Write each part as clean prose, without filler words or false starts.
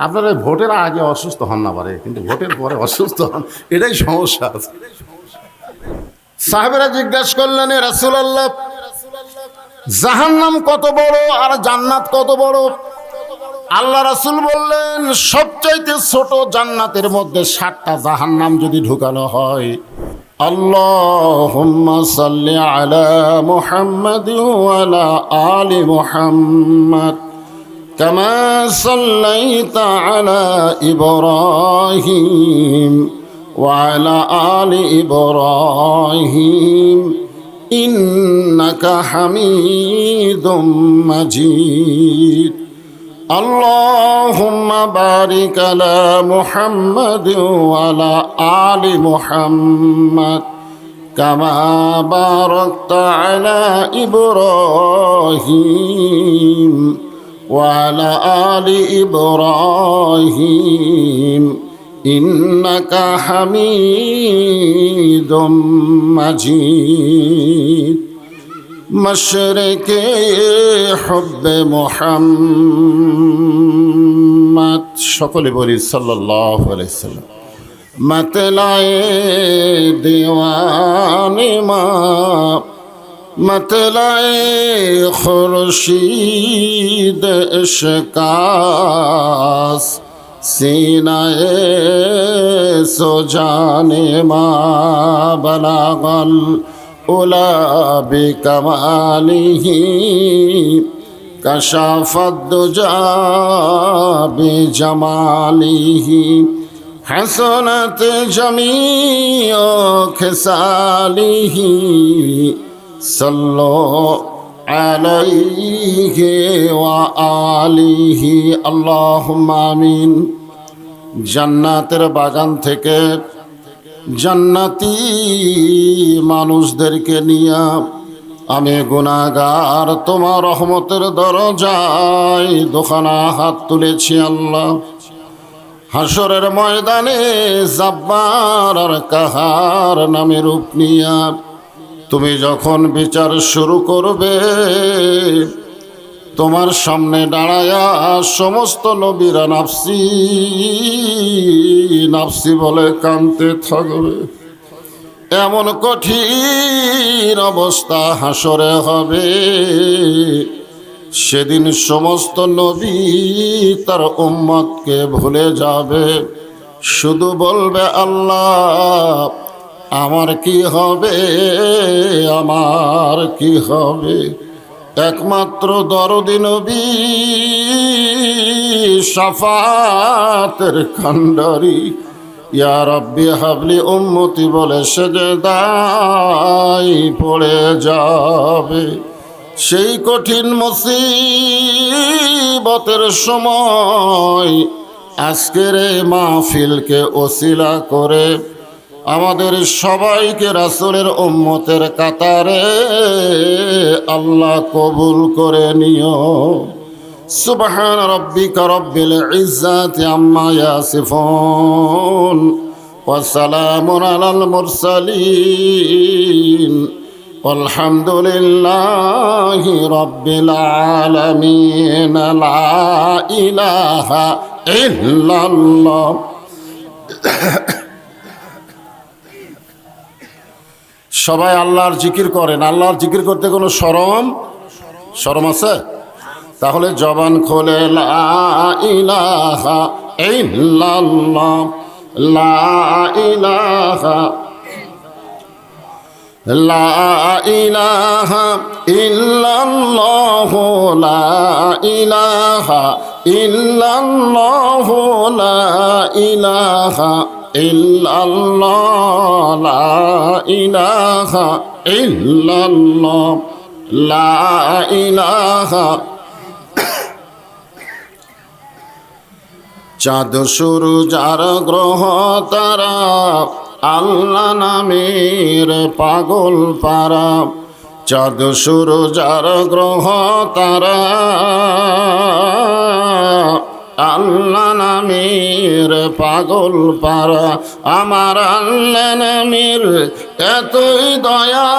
আপনারা ভোটের আগে অসুস্থ হন না পারে, কিন্তু ভোটের পরে অসুস্থ হন, এটাই সমস্যা আছে। সাহাবেরা জিজ্ঞাসা করলেন, এ রাসূলুল্লাহ, জাহান্নাম কত বড় আর জান্নাত কত বড়? আল্লাহ রাসূল বললেন, সবচাইতে ছোট জান্নাতের মধ্যে 7টা জাহান্নাম যদি ঢুকানো হয়। আল্লাহুম্মা সাল্লি আলা মুহাম্মাদ ওয়া আলা আলি মুহাম্মাদ কামা সাল্লাইতা আলা ইব্রাহিম ওয়া আলা আলি ইব্রাহিম ইন্নাকা হামিদুম মাজিদ। اللهم بارك على محمد وعلى آل محمد كما باركت على إبراهيم وعلى آل إبراهيم إنك حميد مجيد। مشرق حب محمد সকলে বলি সাল্লাল্লাহু আলাইহি সাল্লাম। मतलाए दीवाने मा मतलाए खुर्शीद इश्कास सीनाए सो जाने मा बलागल उला बिकमालिही कशाफत दुजा बिजमालिही हसनत जमीओ खिसालिही सल्लो अलैहि व आलिही अल्लाहुम्मा आमीन। জান্নাতের বাগান থেকে জান্নাতি মানুষদেরকে নিয়ে আমি গুনাহগার তোমার রহমতের দরজায় দুখানা হাত তুলেছি আল্লাহ। হাসরের ময়দানে জাব্বার আর কাহার নামে রূপ নিয়া তুমি যখন বিচার শুরু করবে, তোমার সামনে দাঁড়ায়া সমস্ত নবীরা নাফসি নাফসি বলে কাঁদতে থাকবে। এমন কঠিন অবস্থা হাসরে হবে, সেদিন সমস্ত নবী তার উম্মতকে ভুলে যাবে, শুধু বলবে আল্লাহ আমার কি হবে, আমার কি হবে। একমাত্র দরদি নবী শাফাতের কান্ডারি ইয়া রাব্বি হাবলি উম্মতি বলে সেজদায় পড়ে যাবে। সেই কঠিন মুসিবতের সময় আজকের এই মাহফিলকে ওসিলা করে আমাদের সবাইকে রাসূলের উম্মতের কাতারে আল্লাহ কবুল করে নিও। সুবহান রাব্বিকা রব্বিল ইজ্জাতি আম্মা ইয়াসিফুন ওয়া সালামুন আলাল মুরসালিন আলহামদুলিল্লাহি রাব্বিল আলামিন। লা ইলাহা ইল্লাল্লাহ। সবাই আল্লাহর জিকির করেন। আল্লাহর জিকির করতে কোনো শরম আছে? তাহলে জবান খোলে লা ইলাহা ইল্লাল্লাহ, লা ইলাহা লা ইলাহা ইল্লাল্লাহ, লা ইলাহা ইল্লাল্লাহ, লা ইলাহা ইল্লাল্লাহ, লা ইলাহা ইল্লাল্লাহ, লা ইলাহা। চাঁদ সূরজ আর গ্রহ তারা আল্লাহ নামের পাগল পারা। চাঁদ সূরজ আর গ্রহ তারা আল্লাহ নামের পাগল পারা। আমার আল্লাহ নামের এতই দয়া,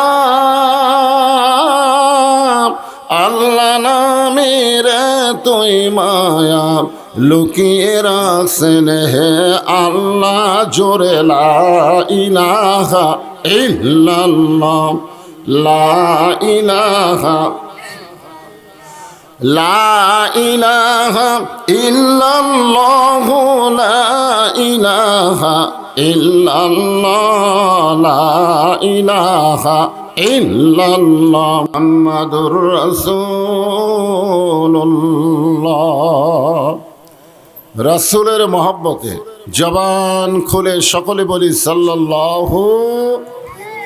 আল্লাহ নামের এতই মায়া, লুকিয়ে রাখছেন হে আল্লাহ জোরে লা ইলাহা ইল্লাল্লাহ লা ইলাহা লা ইলাহা ইল্লাল্লাহ লা ইলাহা ইল্লাল্লাহ লা ইলাহা ইল্লাল্লাহ মুহাম্মাদুর রাসূলুল্লাহ। রাসূলের মহব্বতে জবান খুলে সকলে বলি সাল্লাল্লাহু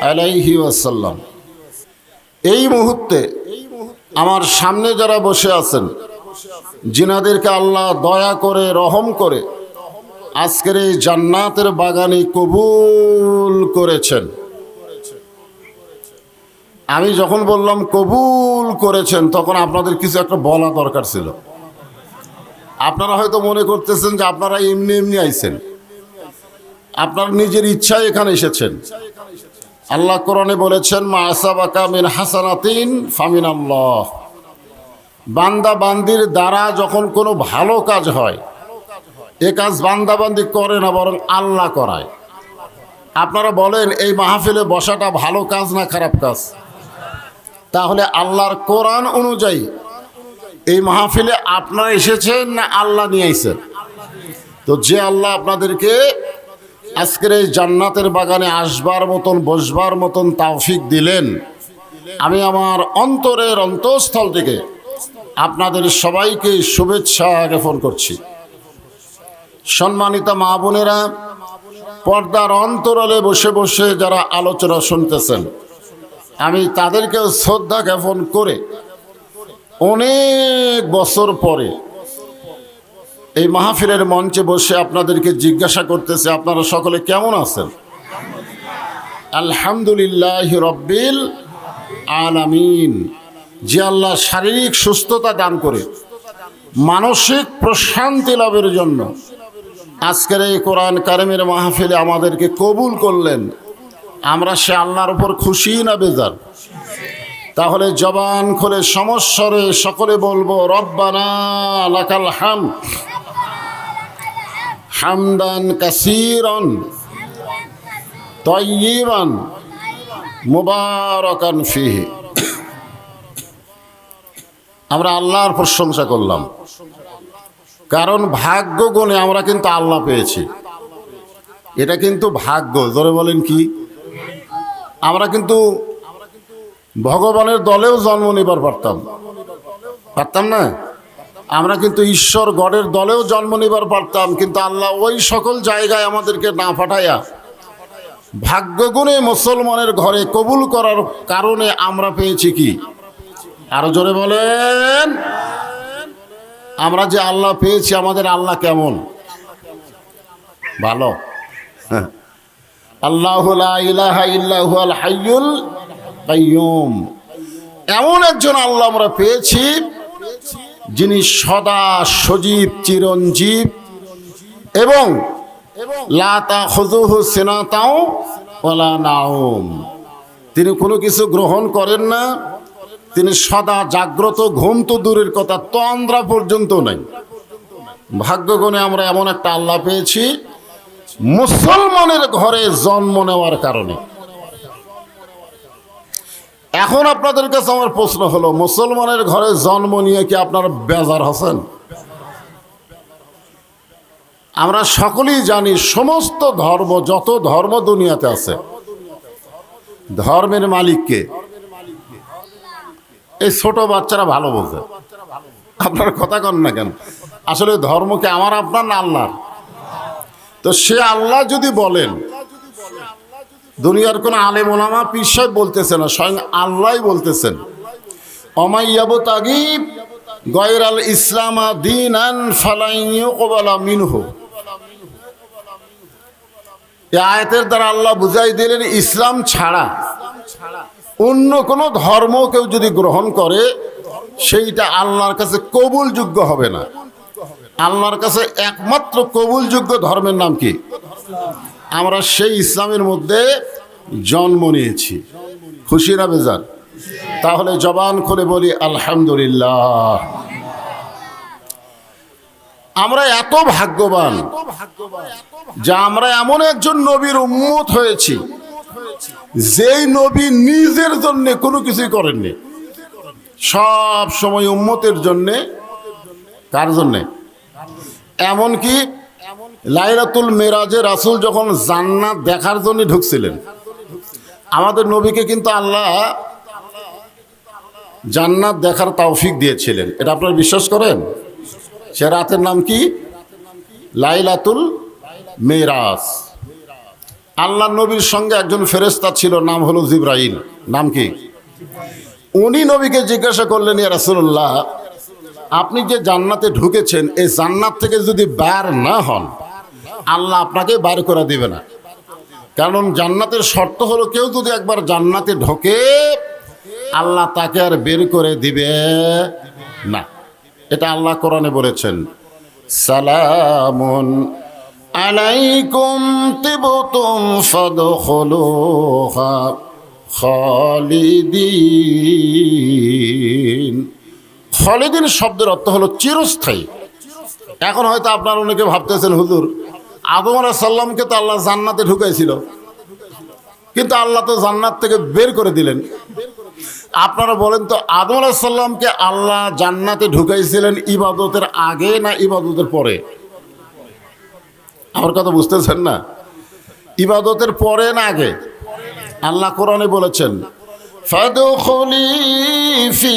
আলাইহি ওয়াসাল্লাম। এই মুহূর্তে আমার সামনে যারা বসে আছেন, জিনাদেরকে আল্লাহ দয়া করে রহম করে আজকের এই জান্নাতের বাগানে কবুল করেছেন। আমি যখন বললাম কবুল করেছেন, তখন আপনাদের কিছু একটা বলা দরকার ছিল। আপনারা হয়তো মনে করতেছেন যে আপনারা এমনি এমনি আইছেন, আপনার নিজের ইচ্ছায় এখানে এসেছেন। আল্লাহ কোরআনে বলেছেন, মা আসাবাকা মিন হাসানাতিন ফামিনাল্লাহ। বান্দা বান্দির দ্বারা যখন কোনো ভালো কাজ হয়, এ কাজ বান্দা বান্দি করে না, বরং আল্লাহ করায়। আপনারা বলেন এই মাহফিলে বসাটা ভালো কাজ না খারাপ কাজ? তাহলে আল্লাহর কোরআন অনুযায়ী এই মাহফিলে আপনারা এসেছেন না আল্লাহ নিয়ে আইছেন? তো যে আল্লাহ আপনাদেরকে আজকের এই জান্নাতের বাগানে আসবার মতন, বসবার মতন তৌফিক দিলেন, আমি আমার অন্তরের অন্তঃস্থল থেকে আপনাদের সবাইকে শুভেচ্ছা জ্ঞাপন করছি। সম্মানিত মা বোনেরা, পর্দার অন্তরালে বসে বসে যারা আলোচনা শুনতেছেন, আমি তাদেরকে শ্রদ্ধা জ্ঞাপন করে অনেক বছর পরে এই মাহফিলের মঞ্চে বসে আপনাদেরকে জিজ্ঞাসা করতেছে, আপনারা সকলে কেমন আছেন? আলহামদুলিল্লাহ রব্বিল আলামিন। যে আল্লাহ শারীরিক সুস্থতা দান করে মানসিক প্রশান্তি লাভের জন্য আজকের এই কোরআন কারিমের মাহফিলে আমাদেরকে কবুল করলেন, আমরা সে আল্লাহর উপর খুশি না বেজার? তাহলে জবান খুলে সমস্বরে সকলে বলবো, রব্বানা লাকাল হামদ হামদান কাসীরান তাইয়িবান মুবারাকান ফিহি। আমরা আল্লাহর প্রশংসা করলাম, কারণ ভাগ্য গুণে আমরা কিন্তু আল্লাহ পেয়েছি। এটা কিন্তু ভাগ্য। জোরে বলেন কি? আমরা কিন্তু ভগবানের দলেও জন্ম নিবার পারতাম না? আমরা কিন্তু ঈশ্বর গডের দলেও জন্ম নিবার পারতাম, কিন্তু আল্লাহ ওই সকল জায়গায় আমাদেরকে না পাঠাইয়া ভাগ্যগুণে মুসলমানের ঘরে কবুল করার কারণে আমরা পেয়েছি কি? আরো জোরে বলেন। আমরা যে আল্লাহ পেয়েছি, আমাদের আল্লাহ কেমন? ভালো। আল্লাহু লা ইলাহা ইল্লা হুয়াল হাইয়ুল কাইয়ুম। এমন একজন আল্লাহ আমরা পেয়েছি যিনি সদা সজীব, চিরঞ্জীব এবং লা তাখুযুহু সিনাতাও ওয়ালা নাওম। তিনি কোনো কিছু গ্রহণ করেন না, তিনি সদা জাগ্রত, ঘুম তো দূরের কথা, তন্দ্রা পর্যন্ত নাই। ভাগ্যগুণে আমরা এমন একটা আল্লাহ পেয়েছি মুসলমানের ঘরে জন্ম নেওয়ার কারণে। এখন আপনাদের কাছে আমার প্রশ্ন হলো, মুসলমানের ঘরে জন্ম নিয়ে কি আপনারা বেজার হচ্ছেন? আমরা সকলেই জানি সমস্ত ধর্ম, যত ধর্ম দুনিয়াতে আছে, ধর্মের মালিককে এই ছোট বাচ্চারা ভালো বোঝে। আপনার কথা কন না কেন? আসলে ধর্মকে আমার আপনার না আল্লাহর? তো সে আল্লাহ যদি বলেন, দুনিয়ার কোন আলেম ওলামা পীর সাহেব বলতেছে না, স্বয়ং আল্লাহই বলতেছেন, অমাইয়াবতাগি গায়রাল ইসলামা দীনান ফালান ইউকবালা মিনহু। এই আয়াতের দ্বারা আল্লাহ বুঝাই দিলেন, ইসলাম ছাড়া অন্য কোনো ধর্ম কেউ যদি গ্রহণ করে, সেইটা আল্লাহর কাছে কবুলযোগ্য হবে না। আল্লাহর কাছে একমাত্র কবুলযোগ্য ধর্মের নাম কি? আমরা সেই ইসলামের মধ্যে জন্ম নিয়েছি। খুশি না বেজার? তাহলে জবান খুলে বলি আলহামদুলিল্লাহ। আমরা এত ভাগ্যবান যে আমরা এমন একজন নবীর উম্মত হয়েছি যেই নবী নিজের জন্য কোনো কিছুই করেননি, সব সময় উম্মতের জন্যে। কার জন্যে? এমনকি লাইলাতুল মেরাজে রাসূল যখন জান্নাত দেখার জন্য ঢুকছিলেন, আমাদের নবীকে কিন্তু আল্লাহ জান্নাত দেখার তৌফিক দিয়েছিলেন। এটা আপনারা বিশ্বাস করেন? সে রাতের নাম কি? লাইলাতুল মেরাজ। আল্লাহ নবীর সঙ্গে একজন ফেরেশতা ছিল, নাম হলো জিবরাইল। নাম কি? উনি নবীকে জিজ্ঞাসা করলেন, ইয়া রাসূলুল্লাহ, আপনি যে জান্নাতে ঢুকেছেন, এই জান্নাত থেকে যদি বের না হন, আল্লাহ আপনাকে বের করে দিবে না। কারণ জান্নাতের শর্ত হলো কেউ যদি একবার জান্নাতে ঢোকে, আল্লাহ তাকে আর বের করে দিবে না। এটা আল্লাহ কোরআনে বলেছেন, সালামুন আলাইকুম তিবতুম ফাদখুলুহা খালিদিন। খালিদিন শব্দের অর্থ হলো চিরস্থায়ী। এখন হয়তো আপনারা অনেকে ভাবতেছেন, হুজুর আদম আলাইহিস সালামকে তো আল্লাহ জান্নাতে ঢুকাইছিল, কিন্তু আল্লাহ তো জান্নাত থেকে বের করে দিলেন। আপনারা বলেন তো, আদম আলাইহিস সালামকে আল্লাহ জান্নাতে ঢুকাইছিলেন ইবাদতের আগে না ইবাদতের পরে? আমার কথা বুঝতেছেন না? ইবাদতের পরে না আগে? আল্লাহ কোরআনে বলেছেন, ফাদখুলি ফি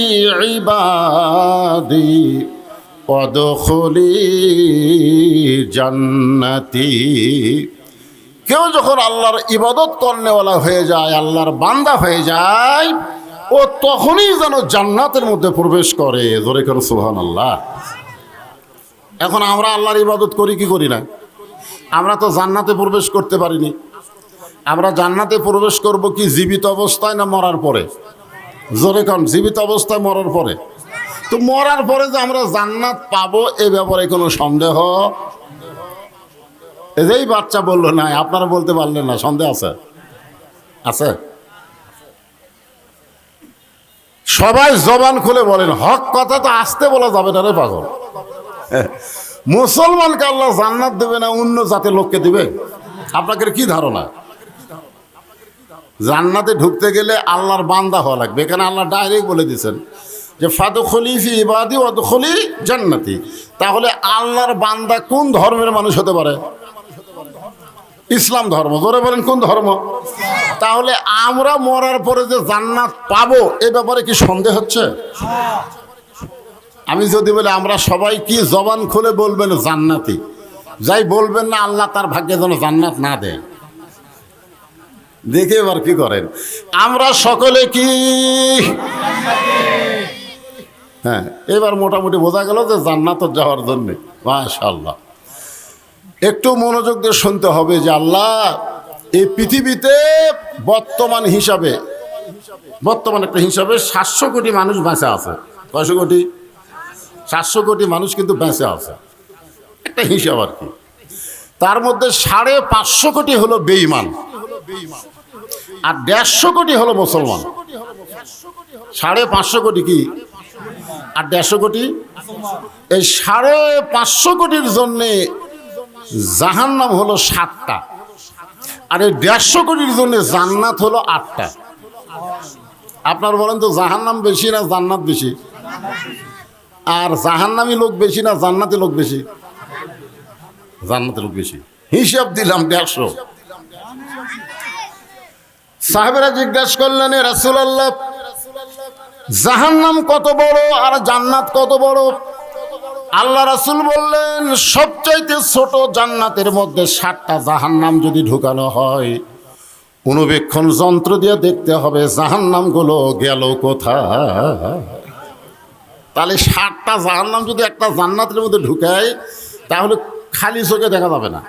ইবাদি ওয়াদখুলি জান্নাতি। কেউ যখন আল্লাহর ইবাদত করনেওয়ালা হয়ে যায়, আল্লাহর বান্দা হয়ে যায়, ও তখনই যেন জান্নাতের মধ্যে প্রবেশ করে। জোরে করে সুবহানাল্লাহ। এখন আমরা আল্লাহর ইবাদত করি কি করি না? আমরা তো জান্নাতে প্রবেশ করতে পারিনি। আমরা জান্নাতে প্রবেশ করব কি জীবিত অবস্থায় না মরার পরে? জোরে কোন, জীবিত অবস্থায়, মরার পরে। তো মরার পরে যে আমরা জান্নাত পাবো এ ব্যাপারে কোনো সন্দেহ? এই বাচ্চা বললো না, আপনারা বলতে পারলেন না, সন্দেহ আছে? আছে? সবাই জবান খুলে বলেন, হক কথা তো আসতে বলা যাবে না রে পাগল। মুসলমানকে আল্লাহ জান্নাত দেবে না অন্য জাতের লোককে দিবে? আপনাদের কি ধারণা? জান্নাতে ঢুকতে গেলে আল্লাহর বান্দা হওয়া লাগবে। এখানে আল্লাহ ডাইরেক্ট বলে দিয়েছেন যে ফাদখুলি ফি ইবাদি ওয়াদখুলি জান্নাতি। তাহলে আল্লাহর বান্দা কোন ধর্মের মানুষ হতে পারে? ইসলাম ধর্ম। জোরে বলেন, কোন ধর্ম? তাহলে আমরা মরার পরে যে জান্নাত পাবো এ ব্যাপারে কি সন্দেহ হচ্ছে? আমি যদি বলি আমরা সবাই কি জবান খুলে বলবেন জান্নাতি, যাই বলবেন না আল্লাহ তার ভাগ্যে যেন জান্নাত না দেয়। দেখে এবার কি করেন? আমরা সকলে কি? হ্যাঁ, এবার মোটামুটি বোঝা গেল যে জান্নাত যাওয়ার জন্য। মাশাআল্লাহ। একটু মনোযোগ দিয়ে শুনতে হবে যে আল্লাহ এই পৃথিবীতে বর্তমান একটা হিসাবে 700 কোটি মানুষ বেঁচে আছে। কয়শো কোটি? 700 কোটি মানুষ কিন্তু বেঁচে আছে, একটা হিসাব আর কি। তার মধ্যে 550 কোটি হলো বেঈমান, আর 150 কোটি হলো মুসলমান। 550 কোটি কি আর 150 কোটি? এই 550 কোটির জন্যে জাহান্নাম হলো 7টা, আর এই 150 কোটির জন্য জান্নাত হলো 8টা। আপনার বলেন তো জাহান্নাম বেশি না জান্নাত বেশি? আর জাহান্নামী লোক বেশি না জান্নাতি লোক বেশি? জান্নাতি লোক বেশি। হিসাব দিলাম 150। সাহাবেরা জিজ্ঞাসা করলেন, এ রাসূলুল্লাহ, জাহান্নাম কত বড় আর জান্নাত কত বড়? আল্লাহ রাসূল বললেন, সবচাইতে ছোট জান্নাতের মধ্যে 7টা জাহান্নাম যদি ঢুকানো হয়, অনুবেক্ষণ যন্ত্র দিয়ে দেখতে হবে জাহান্নামগুলো গেল কোথায়। তাহলে 7টা জাহান্নাম যদি একটা জান্নাতের মধ্যে ঢুকায়, তাহলে খালি চোখে দেখা যাবে না,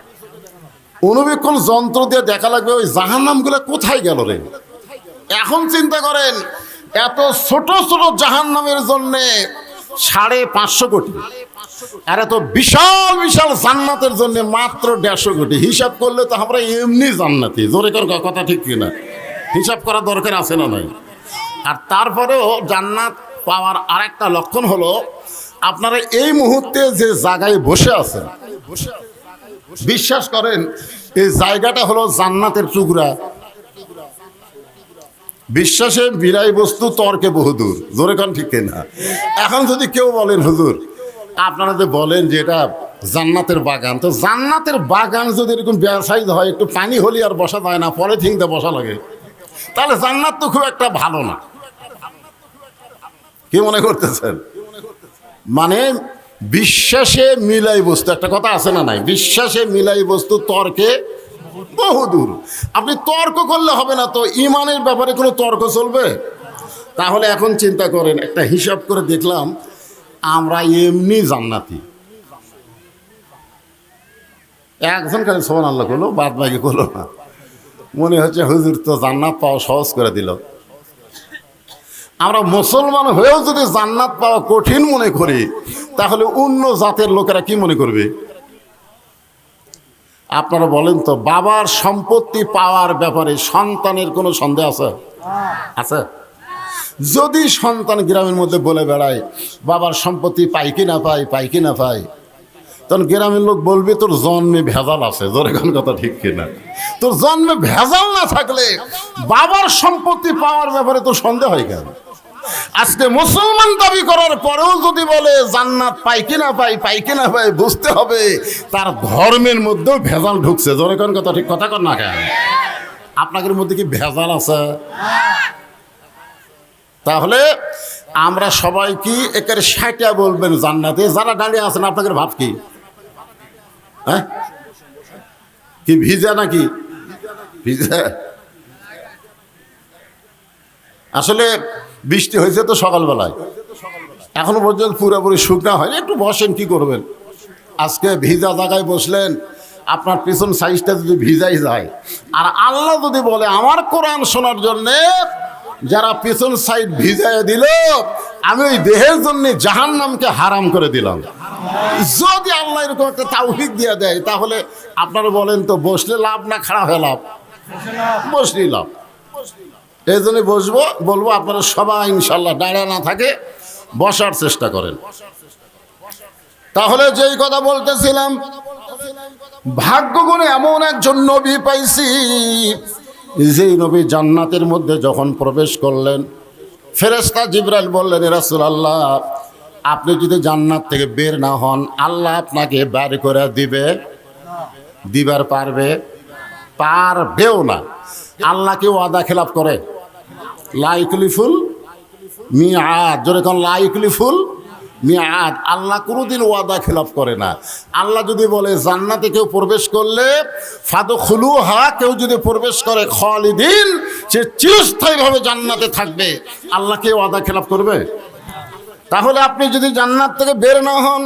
অনুবেক্ষণ যন্ত্র দিয়ে দেখা লাগবে ওই জাহান্নামগুলো কোথায় গেল রে। এখন চিন্তা করেন, এত ছোট ছোট জাহান্নামের জন্যে 550 কোটি, আর এত বিশাল বিশাল জান্নাতের জন্য মাত্র 150 কোটি। হিসাব করলে তো আমরা এমনি জান্নাতি। জোরে কর, কথা ঠিক কিনা? হিসাব করা দরকার আছে না নাই? আর তারপরেও জান্নাত পাওয়ার আরেকটা লক্ষণ হলো আপনারা এই মুহূর্তে যে জায়গায় বসে আছেন, বিশ্বাস করেন এই জায়গাটা হলো জান্নাতের টুকরা। বিশ্বাসে বিরাই বস্তু, তর্কে বহুদূর। জোরে কান ঠিক না? এখন যদি কেউ বলেন হুজুর আপনারা যে বলেন যে এটা জান্নাতের বাগান, তো জান্নাতের বাগান যদি এরকম ব্যবসায়ী হয়, একটু পানি হলে আর বসা যায় না, পলিথিনতে বসা লাগে, তাহলে জান্নাত তো খুব একটা ভালো না। কি মনে করতেছেন? মানে বিশ্বাসে মিলাই বস্তু, একটা কথা আছে না নাই, বিশ্বাসে মিলাই বস্তু, তর্কে বহুদূর। আপনি তর্ক করলে হবে না, তো ইমানের ব্যাপারে কোনো তর্ক চলবে? তাহলে এখন চিন্তা করেন, একটা হিসাব করে দেখলাম আমরা এমনি জান্নাতি। একজন খালি সুবহানাল্লাহ করলো, বাদ বাকি করলো না। মনে হচ্ছে হুজুর তো জান্নাত পাওয়া সহজ করে দিল। আমরা মুসলমান হয়েও যদি জান্নাত পাওয়া কঠিন মনে করি, তাহলে অন্য জাতের লোকেরা কি মনে করবে? আপনারা বলেন তো, বাবার সম্পত্তি পাওয়ার ব্যাপারে সন্তানের কোনো সন্দেহ আছে? আছে? যদি সন্তান গ্রামের মধ্যে বলে বেড়ায় বাবার সম্পত্তি পাই কি না পাই, পাই কি না পাই, তখন গ্রামের লোক বলবে তোর জন্মে ভেজাল আছে। জোরে কোন কথা ঠিক কিনা? তোর জন্মে ভেজাল না থাকলে বাবার সম্পত্তি পাওয়ার ব্যাপারে তো সন্দেহ হয় কেন? আজকে মুসলমান দাবি করার পরেও যদি বলে জান্নাত পাই কিনা পাই, পাই কিনা পাই, বুঝতে হবে তার ধর্মের মধ্যেও ভেজাল ঢুকছে। জোরে কোন কথা ঠিক কথা কর না কেন? আপনাদের মধ্যে কি ভেজাল আছে? তাহলে আমরা সবাই কি একের 60টা বলবেন জান্নাতে? যারা দাঁড়িয়ে আছেন আপনাদের ভাব কি? হ্যাঁ, কি ভিজা নাকি? ভিজা? আসলে বৃষ্টি হয়েছে তো সকালবেলায়, এখনো পর্যন্ত পুরোপুরি শুকনা হয়নি। একটু বসেন, কি করবেন? আজকে ভিজা জায়গায় বসলেন, আপনার পিছন সাইজটা যদি ভিজাই যায়, আর আল্লাহ যদি বলে আমার কোরআন শোনার জন্যে যারা পিছন সাইড ভিজাই দিল, আমি ওই দেহের জন্য জাহান্নামকে হারাম করে দিলাম। যদি আল্লাহ এরকম একটা তাওফিক দিয়ে দেয়, তাহলে আপনারা বলেন তো বসলে লাভ না খাড়া হয়ে লাভ? বসলেই লাভ। এই জন্য বলবো আপনারা সবাই ইনশাল্লাহ দাঁড়া না থাকে বসার চেষ্টা করেন। তাহলে যেই কথা বলতেছিলাম, ভাগ্যগুণে এমন একজন নবী পাইছি, যেই নবী জান্নাতের মধ্যে যখন প্রবেশ করলেন, ফেরেশতা জিবরাইল বললেন, রাসূলুল্লাহ আপনি যদি জান্নাত থেকে বের না হন, আল্লাহ আপনাকে বের করে দিবার পারবেও না। আল্লাহ কি ওয়াদা খেলাফ করে? লা ইউখলিফুল মিআদ। জোরে কোন লা ইউখলিফুল মিআদ। আল্লাহ কোনোদিন ওয়াদা খেলাফ করে না। আল্লাহ যদি বলে জান্নাতে কেউ প্রবেশ করলে ফাদখুলুহা, কেউ যদি প্রবেশ করে খালিদিন, সে চিরস্থায়ীভাবে জান্নাতে থাকবে, আল্লাহ কে ওয়াদা খেলাফ করবে? তাহলে আপনি যদি জান্নাত থেকে বের না হন,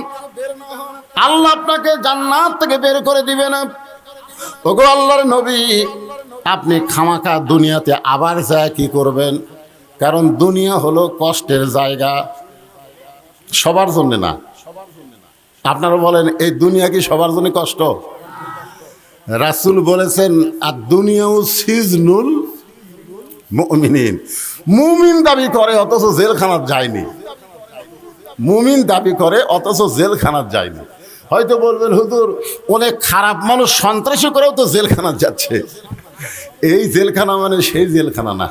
আল্লাহ আপনাকে জান্নাত থেকে বের করে দিবে না। ওগো আল্লাহর নবী, আপনি খামাখা দুনিয়াতে আবার যায় কি করবেন? কারণ দুনিয়া হলো কষ্টের জায়গা, সবার জন্য না। আপনারা বলেন এই দুনিয়া কি সবার জন্য কষ্ট? রাসূল বলেছেন আর দুনিয়াও সিজনুল মুমিনিন। মুমিন দাবি করে অথচ জেলখানাত যায়নি। মুমিন দাবি করে অথচ জেলখানাত যায়নি। হয়তো বলবেন হুজুর অনেক খারাপ মানুষ সন্ত্রাসী করেও তো জেলখানাত যাচ্ছে। এই জেলখানা মানে সেই জেলখানা না।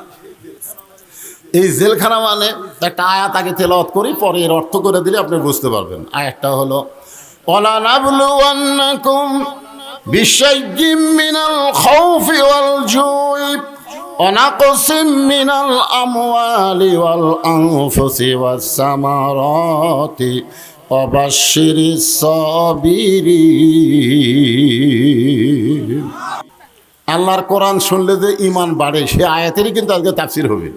এই জেলখানা মানে একটা আয়াত আগে তেলাওয়াত করি, পরে এর অর্থ করে দিলে আপনি বুঝতে পারবেন। আয়াতটা হলো ওয়ালা নাবলুওয়ান্নাকুম বিশাইয়্যিম মিনাল খাউফি ওয়াল জুই ওয়া নাকসিম মিনাল আমওয়ালি ওয়াল আনফুসি ওয়াস সামারাতি ওয়া বাশশিরিস সাবিরিন। আল্লাহর কোরআন শুনলে যে ঈমান বাড়ে, সে আয়াতেরই কিন্তু আজকে তাফসীর হবে।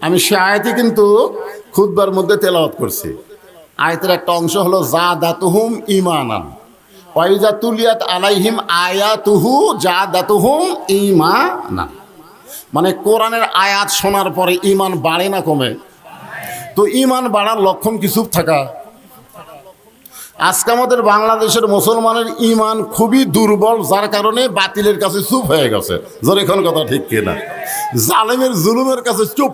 আমি সে আয়াতে কিন্তু খুতবার মধ্যে তেলাওয়াত করছি। আয়াতের একটা অংশ হলো জাদাতুহুম ঈমানান ওয়া ইযা তুলিয়াত আলাইহিম আয়াতুহু জাদাতুহুম ঈমানান। মানে কোরআনের আয়াত শোনার পরে ঈমান বাড়ে না কমে? তো ঈমান বাড়ার লক্ষণ কি চুপ থাকা? আজকে আমাদের বাংলাদেশের মুসলমানের ঈমান খুবই দুর্বল, যার কারণে বাতিলের কাছে চুপ হয়ে গেছে। জোরে কোন কথা ঠিক কিনা? জালেমের জুলুমের কাছে চুপ।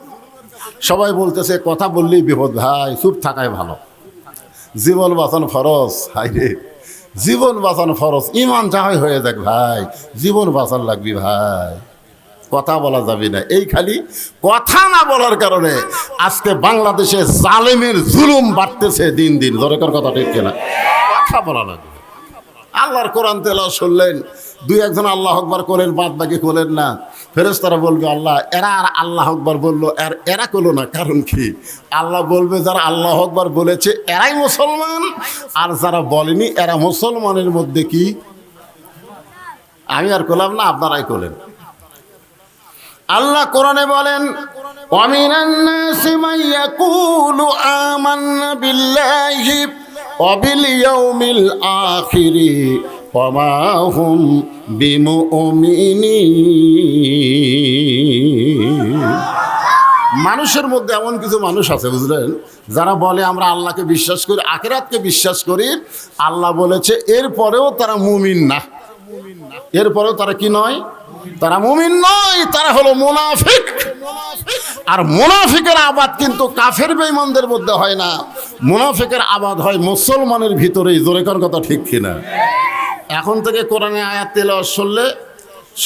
সবাই বলতেছে কথা বললেই বিপদ, ভাই চুপ থাকাই ভালো। জীবন বাঁচানো ফরজ। হাইরে, জীবন বাঁচানো ফরজ। ইমান যাই হয়ে যাক ভাই, জীবন বাঁচান লাগবি ভাই, কথা বলা যাবে না। এই খালি কথা না বলার কারণে আজকে বাংলাদেশে জালেমের জুলুম বাড়তেছে দিন দিন। দরকার কথা ঠিক কিনা? কথা বলা লাগবে। আল্লাহর কোরআন তেলাওয়াত শুনলেন, দুই একজন আল্লাহ আকবার করেন, বাদ বাকি করলেন না, ফেরেশতারা বলবে আল্লাহ এরা আর আল্লাহ আকবার বললো, আর এরা করলো না, কারণ কি? আল্লাহ বলবে যারা আল্লাহ আকবার বলেছে এরাই মুসলমান, আর যারা বলেনি এরা মুসলমানের মধ্যে কি? আমি আর করলাম না, আপনারাই করলেন। আল্লাহ কোরআনে বলেন, ওয়ামিনান নাসি মান ইয়াকুলু আমান্না বিল্লাহি ওয়া বিল ইয়াউমিল আখিরি ওয়া মা হুম বিমুমিনিন। মানুষের মধ্যে এমন কিছু মানুষ আছে, বুঝলেন, যারা বলে আমরা আল্লাহকে বিশ্বাস করি, আখিরাতকে বিশ্বাস করি, আল্লাহ বলেছে, এরপরেও তারা মুমিন না। এরপরেও তারা কি নয়? তারা মুমিন নয়, তারা হলো মুনাফিক। আর মুনাফিকের আবাদ কিন্তু কাফের বেঈমানদের মধ্যে হয় না, মুনাফিকের আবাদ হয় মুসলমানের ভিতরেই। জোরে কোন কথা ঠিক কিনা? এখন থেকে কোরআনে আয়াত তেলাওয়াত শুনলে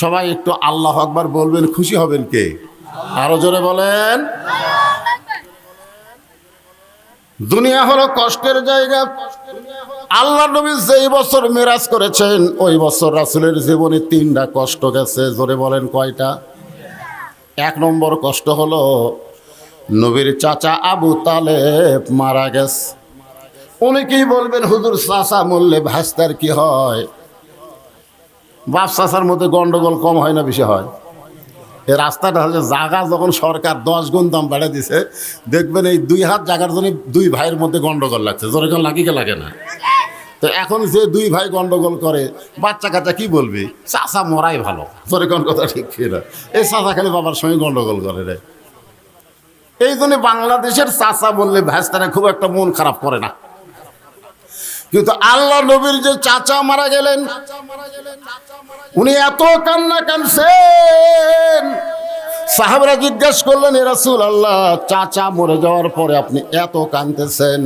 সবাই একটু আল্লাহু আকবার বলবেন, খুশি হবেন কে? আরো জোরে বলেন। দুনিয়া হলো কষ্টের জায়গা। আল্লাহ নবী যেই বছর মেরাজ করেছেন ওই বছর রাসূলের জীবনে 3টা কষ্ট গেছে। জোরে বলেন কয়টা? 1 নম্বর কষ্ট হলো নবীর চাচা আবু তালেব মারা গেছে। অনেকেই বলবেন হুজুর চাচা মরলে ভাস্তার কি হয়? বাপ চাচার মধ্যে গন্ডগোল কম হয় না বেশি হয়? এই রাস্তাটা হচ্ছে জায়গা, যখন সরকার 10 গুণ দাম বাড়িয়ে দিছে, দেখবেন এই 2 হাত জায়গার জন্য 2 ভাইয়ের মধ্যে গন্ডগোল লাগছে। জোরে কোন লাগিকে লাগে না? তো এখন যে 2 ভাই গন্ডগোল করে, বাচ্চা কাচ্চা কি বলবি? চাচা মরাই ভালো। জোরে কোন কথা ঠিক কিনা? এই চাচা খালি বাবার সঙ্গে গন্ডগোল করে রে। এই জন্য বাংলাদেশের চাচা বললে ভাইস্তারা খুব একটা মন খারাপ করে না। কিন্তু আল্লাহ নবীর যে চাচা মারা গেলেন, উনি এত কান্না কাঁদছেন, সাহাবারা জিজ্ঞেস করলেন, এ রাসূলুল্লাহ, চাচা মরে যাওয়ার পরে আপনি এত কাঁদতেছেন?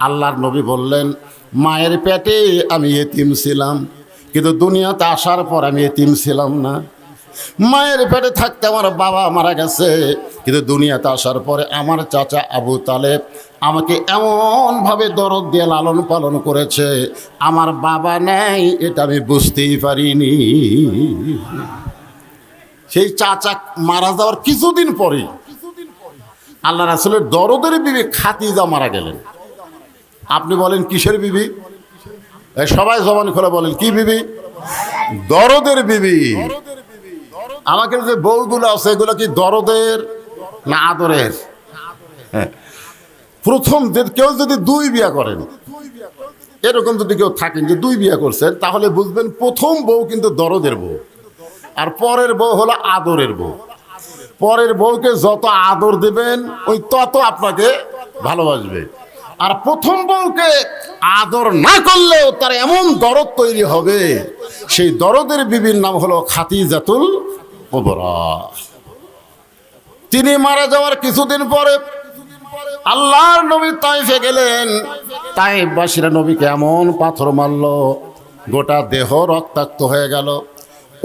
আল্লাহর নবী বললেন, মায়ের পেটে আমি এতিম ছিলাম, কিন্তু দুনিয়াতে আসার পর আমি এতিম ছিলাম না। মায়ের পেটে থাকতে আমার বাবা মারা গেছে, কিন্তু দুনিয়াতে আসার পরে আমার চাচা আবু তালেব আমাকে এমনভাবে দরদ দিয়ে লালন পালন করেছে, আমার বাবা নেই এটা আমি বুঝতেই পারিনি। সেই চাচা মারা যাওয়ার কিছুদিন পরে আল্লাহ রাসূলের দরদের বিবি খাদিজা মারা গেলেন। আপনি বলেন কিসের বিবি? সবাই জবান খুলে বলেন, কি বিবি? দরদের বিবি। আমাকে যে বউগুলো আছে এগুলো কি দরদের না আদরের? হ্যাঁ, প্রথম কেউ যদি 2 বিয়ে করেন, এরকম যদি কেউ থাকেন যে 2 বিয়ে করছেন, তাহলে বুঝবেন প্রথম বউ কিন্তু দরদের বউ, আর পরের বউ হলো আদরের বউ। পরের বউকে যত আদর দেবেন ওই তত আপনাকে ভালোবাসবে। আর প্রথম বউকে আদর না করলেও তার এমন দরদ তৈরি হবে, সেই দরদের বিবির নাম হলো খাদিজাতুল কুবরা। তিনি মারা যাওয়ার কিছুদিন পরে আল্লাহর নবী তায়েফে গেলেন। তায়েফবাসীরা নবীকে এমন পাথর মারল, গোটা দেহ রক্তাক্ত হয়ে গেল।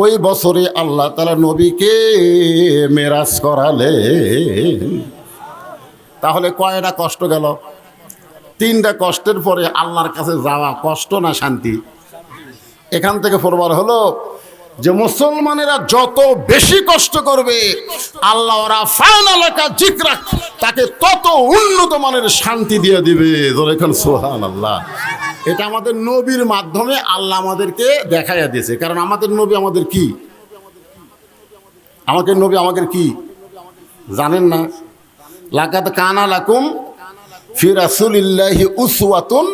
ওই বছরে আল্লাহ তাআলা নবীকে মেরাজ করালেন। তাহলে কয়টা কষ্ট গেল? 3টা কষ্টের পরে আল্লাহর কাছে যাওয়া কষ্ট না শান্তি? এখান থেকে প্রমাণ হলো যে মুসলমানেরা যত বেশি কষ্ট করবে আল্লাহ ওরা ফায়নালাকা জিকরাক, তাকে তত উন্নত মানের শান্তি দিয়ে দিবে। যখন সুবহানাল্লাহ। এটা আমাদের নবীর মাধ্যমে আল্লাহ আমাদেরকে দেখাইয়া দিয়েছে। কারণ আমাদের নবী আমাদের কি? আমাদের নবী আমাদের কি জানেন না? লাকাদ কানা লাকুম ফি রাসূলিল্লাহি উসওয়াতুন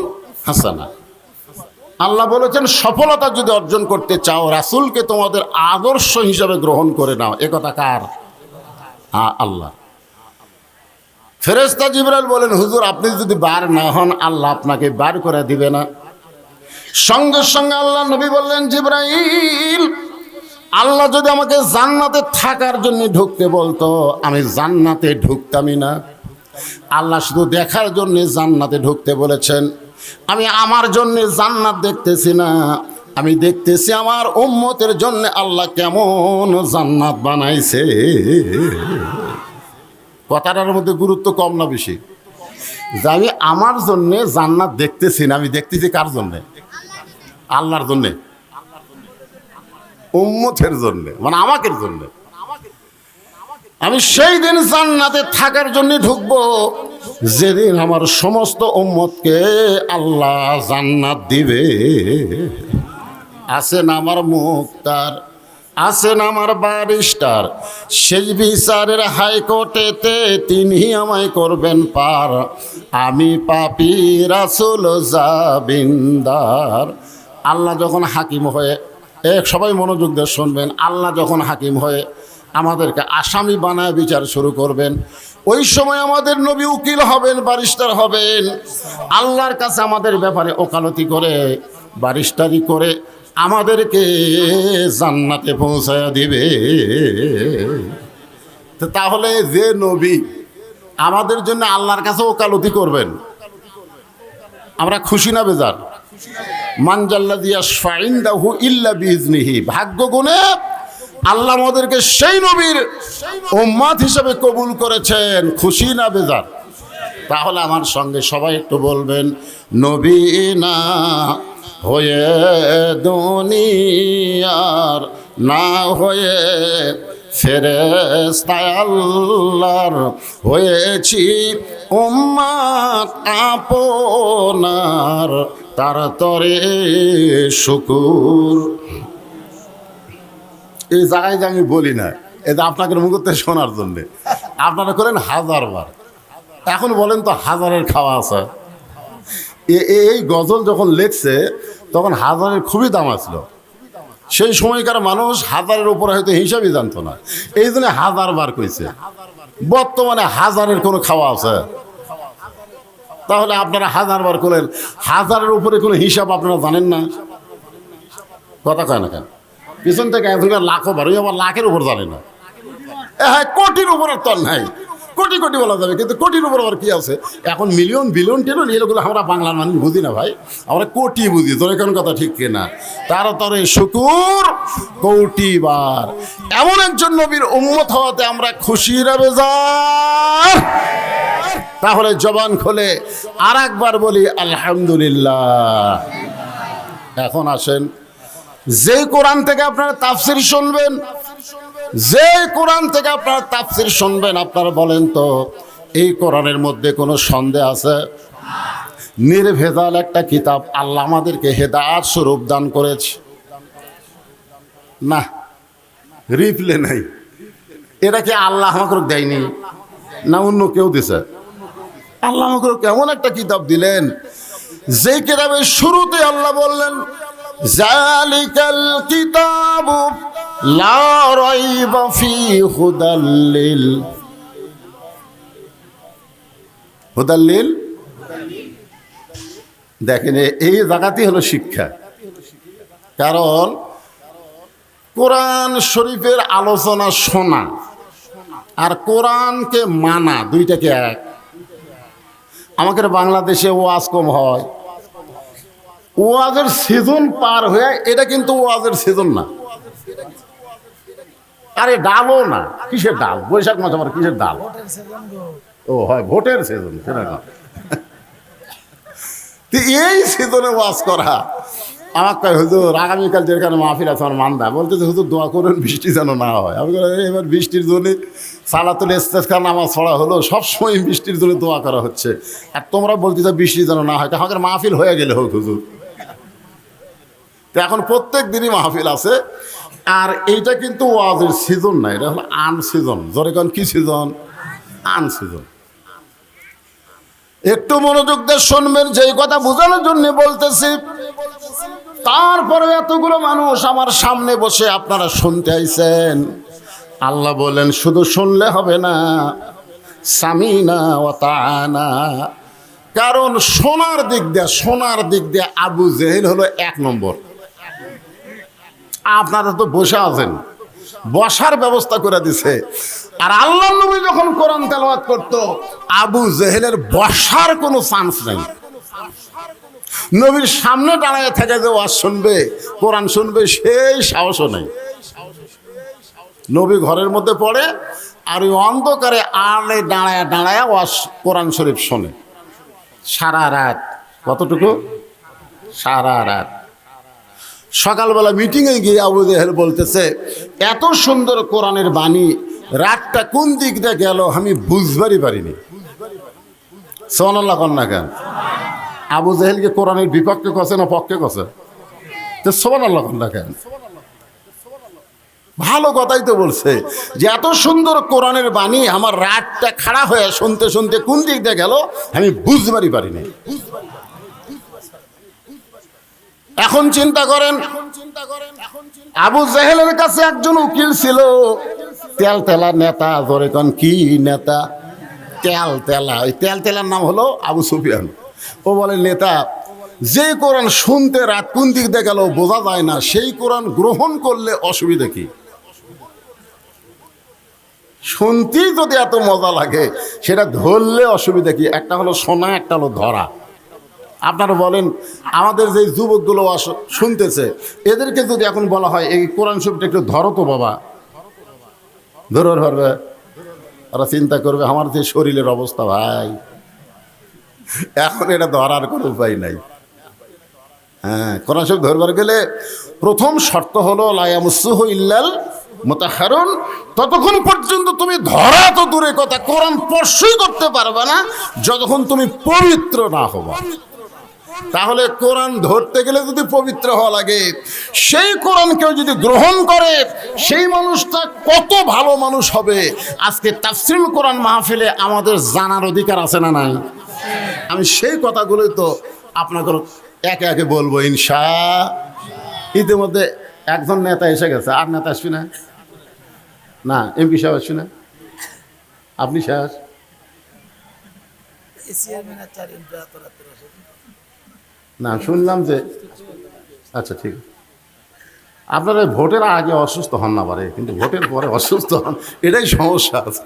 হাসানাহ। আল্লাহ বলেছেন সফলতা যদি অর্জন করতে চাও রাসূলকে তোমাদের আদর্শ হিসাবে গ্রহণ করে নাও। এ কথা কার? আল্লাহ। ফেরেশতা জিবরাইল বলেন, হুজুর আপনি যদি বার না হন আল্লাহ আপনাকে বার করে দিবে না। সঙ্গে সঙ্গে আল্লাহ নবী বললেন, জিবরাইল, আল্লাহ যদি আমাকে জান্নাতে থাকার জন্য ঢুকতে বলতো আমি জান্নাতে ঢুকতামই না। আল্লাহ শুধু দেখার জন্য জান্নাতে ঢুকতে বলেছেন। আমি আমার জন্য জান্নাত দেখতেছি না, আমি দেখতেছি আমার উম্মতের জন্য আল্লাহ কেমন জান্নাত বানাইছে। কথাটার মধ্যে গুরুত্ব কম না বেশি? যে আমি আমার জন্য জান্নাত দেখতেছি না, আমি দেখতেছি কার জন্যে? আল্লাহর জন্যে, উম্মতের জন্যে, মানে আমাকে জন্যে। আমি সেই দিন জান্নাতে থাকার জন্য ঢুকবো যেদিন আমার সমস্ত উম্মতকে আল্লাহ জান্নাত দিবে। আছেন আমার মুক্তার, আছেন আমার ব্যারিস্টার, সেই বিচারের হাইকোর্টেতে তিনি আমায় করবেন পার। আমি পাপী রাসূল জাবিন্দার। আল্লাহ যখন হাকিম হয়ে, সবাই মনোযোগ দিয়ে শুনবেন, আল্লাহ যখন হাকিম হয়ে আমাদেরকে আসামি বানায় বিচার শুরু করবেন, ওই সময় আমাদের নবী উকিল হবেন, ব্যারিস্টার হবেন। আল্লাহর কাছে আমাদের ব্যাপারে ওকালতি করে, ব্যারিস্টারি করে আমাদেরকে জান্নাতে পৌঁছায়া দিবে। তাহলে যে নবী আমাদের জন্য আল্লাহর কাছে ওকালতি করবেন, আমরা খুশি না বেজার? মানজাল্লাযী ইয়াশফা'উ ইনদাহু ইল্লা বিইজনিহি। ভাগ্য গুণে আল্লাহ আমাদেরকে সেই নবীর উম্মত হিসেবে কবুল করেছেন, খুশি না বেজার? তাহলে আমার সঙ্গে সবাই একটু বলবেন, নবী না হয়ে দুনিয়ার, না হয়ে ফেরেশতা আল্লাহর, হয়েছি উম্মত আপনার, তার তরে শুকুর। এই জায়গায় যে আমি বলি না, এটা আপনাকে মুখতে শোনার জন্যে। আপনারা করেন হাজারবার, এখন বলেন তো হাজারের খাওয়া আছে। এই গজল যখন লেখছে তখন হাজারের খুবই দাম আসলো। সেই সময়কার মানুষ হাজারের উপরে হয়তো হিসাবই জানতো না, এই জন্য হাজারবার কইছে। বর্তমানে হাজারের কোনো খাওয়া আছে? তাহলে আপনারা হাজারবার করেন, হাজারের উপরে কোনো হিসাব আপনারা জানেন না? কথা কয় না কেন? পিছন থেকে এখনকার লাখও বার, ওই আবার লাখের উপর জানে না। হ্যাঁ, কোটির উপর তল নাই, কোটি কোটি বলা যাবে, কিন্তু কোটির উপর আবার কি আছে? এখন মিলিয়ন বিলিয়ন টেলিয়ন এগুলো আমরা বাংলার মানুষ বুঝি না ভাই, আমরা কোটি বুঝি। তোর এখন কথা ঠিক কিনা? তার তরে শুকুর কোটিবার। এমন একজন নবীর উম্মত হওয়াতে আমরা খুশি না বেজার? তাহলে জবান খুলে আর একবার বলি আলহামদুলিল্লাহ। এখন আসেন, যে কোরআন থেকে আপনারা তাফসির শুনবেন, যে কোরআন থেকে আপনারা তাফসির শুনবেন, আপনারা বলেন তো এই কোরআনের মধ্যে কোনো সন্দেহ আছে? নির্ভেজাল একটা কিতাব, আল্লাহ আমাদেরকে হেদায়েত স্বরূপ দান করেছে। না, রিপ্লে নাই। এটা কি আল্লাহ আমাকে দেয়নি না অন্য কেউ দিছে? আল্লাহ আমাকে কেমন একটা কিতাব দিলেন, যে কিতাবের শুরুতে আল্লাহ বললেন জালিকাল কিতাবু লা রাইবা ফীহি হুদাল্লিল। দেখেন, এই জায়গাতেই হলো শিক্ষা। কারণ কোরআন শরীফের আলোচনা শোনা আর কোরআনকে মানা দুইটাকে এক। আমাদের বাংলাদেশে ওয়াজ কম হয়, ওয়াজের সিজন পার হয়ে, এটা কিন্তু ওয়াজের সিজন না। আরে ডালও না, কিসের ডাল? বৈশাখ মাস আমার কিসের ডাল? ও হয় ভোটের সিজন, সেটা না। এই সিজনে ওয়াজ করা আমার কয় হুজুর আগামীকাল যেখানে মাহফিল আছে আমার মান্দা, বলতেছে হুজুর দোয়া করুন বৃষ্টি যেন না হয়। আমি এবার বৃষ্টির জন্য সালাতুল ইস্তেসকা নামাজ পড়া হলো, সবসময় বৃষ্টির জন্য দোয়া করা হচ্ছে, আর তোমরা বলতেছো বৃষ্টি যেন না হয়। আমাদের মাহফিল হয়ে গেলে হোক হুজুর। তো এখন প্রত্যেক দিনই মাহফিল আছে, আর এইটা কিন্তু ওয়াজের সিজন না, এটা হলো আনসিজন। জোরে কোন কি সিজন? আনসিজন। একটু মনোযোগ দিয়ে শুনবেন, যেই কথা বোঝানোর জন্য বলতেছি। তারপরে এতগুলো মানুষ আমার সামনে বসে আপনারা শুনতে আইছেন। আল্লাহ বলেন শুধু শুনলে হবে না, সামিনা ওয়া তাআনা। কারণ শোনার দিক দিয়ে আবু জেহেল হলো 1 নম্বর। আপনারা তো বসে আছেন, বসার ব্যবস্থা করে দিছে। আর আল্লাহ নবী যখন কোরআন তেলাওয়াত করত, আবু জেহেলের বসার কোনো চান্স নাই। নবীর সামনে দাঁড়ায় থাকে যে ওয়াজ শুনবে, কোরআন শুনবে, সেই সাহসও নেই। নবী ঘরের মধ্যে পড়ে আর ওই অন্ধকারে আড়ে দাঁড়ায় দাঁড়ায় ওয়াজ কোরআন শরীফ শোনে সারা রাত। কতটুকু? সারা রাত। সকালবেলা মিটিংয়ে গিয়ে আবু জেহেল বলতেছে, এত সুন্দর কোরআনের বাণী, রাতটা কোন দিক দিয়ে গেল আমি বুঝবারই পারিনি। সুবহানাল্লাহ কন্যা কেন? আবু জেহেলকে কোরআনের বিপক্ষে কছে না পক্ষে কছে? তো সুবহানাল্লাহ কন্যা কেন? ভালো কথাই তো বলছে যে এত সুন্দর কোরআনের বাণী, আমার রাতটা খাড়া হয়ে শুনতে শুনতে কোন দিক দিয়ে গেল আমি বুঝবারই পারিনি। এখন চিন্তা করেন, আবু জেহেলের কাছে একজন উকিল ছিল, তেলতেলা নেতা। ধরে কন কি নেতা? তেলতেলা। ওই তেলতেলার নাম হলো আবু সুফিয়ান। ও বলে, নেতা, যে কোরআন শুনতে রাত কোন দিক দিয়ে গেল বোঝা যায় না, সেই কোরআন গ্রহণ করলে অসুবিধা কি? শুনতেই যদি এত মজা লাগে, সেটা ধরলে অসুবিধা কি? একটা হলো শোনা, একটা হলো ধরা। আপনারা বলেন, আমাদের যে যুবকগুলো শুনতেছে, এদেরকে যদি এখন বলা হয় এই কোরআন শরীফটা একটু ধরো তো বাবা, ধরে ধরবে? ওরা চিন্তা করবে আমার যে শরীরের অবস্থা ভাই, এখন এটা ধরার কোনো উপায় নাই। হ্যাঁ, কোরআন শরীফ ধরবার গেলে প্রথম শর্ত হলো লা ইয়ামাসসুহু ইল্লাল মুতাহহারুন। ততক্ষণ পর্যন্ত তুমি ধরা তো দূরে কথা, কোরআন স্পর্শই করতে পারবে না যতক্ষণ তুমি পবিত্র না হবা। তাহলে কোরআন ধরতে গেলে যদি পবিত্র হওয়া লাগে, সেই কোরআন কেউ যদি গ্রহণ করে, সেই মানুষটা কত ভালো মানুষ হবে। আজকে তাফসীরুল কোরআন মাহফিলে আমাদের জানার অধিকার আছে না নাই? আমি সেই কথাগুলোই তো আপনাকে একে একে বলবো ইনশাআল্লাহ। ইতিমধ্যে একজন নেতা এসে গেছে, আর নেতা আসবি না? না, এমপি সাহেব আসবি না? আপনি শেষ? না, শুনলাম যে, আচ্ছা ঠিক আছে। আপনারা ভোটের আগে অসুস্থ হন না পারে, কিন্তু ভোটের পরে অসুস্থ হন, এটাই সমস্যা আছে।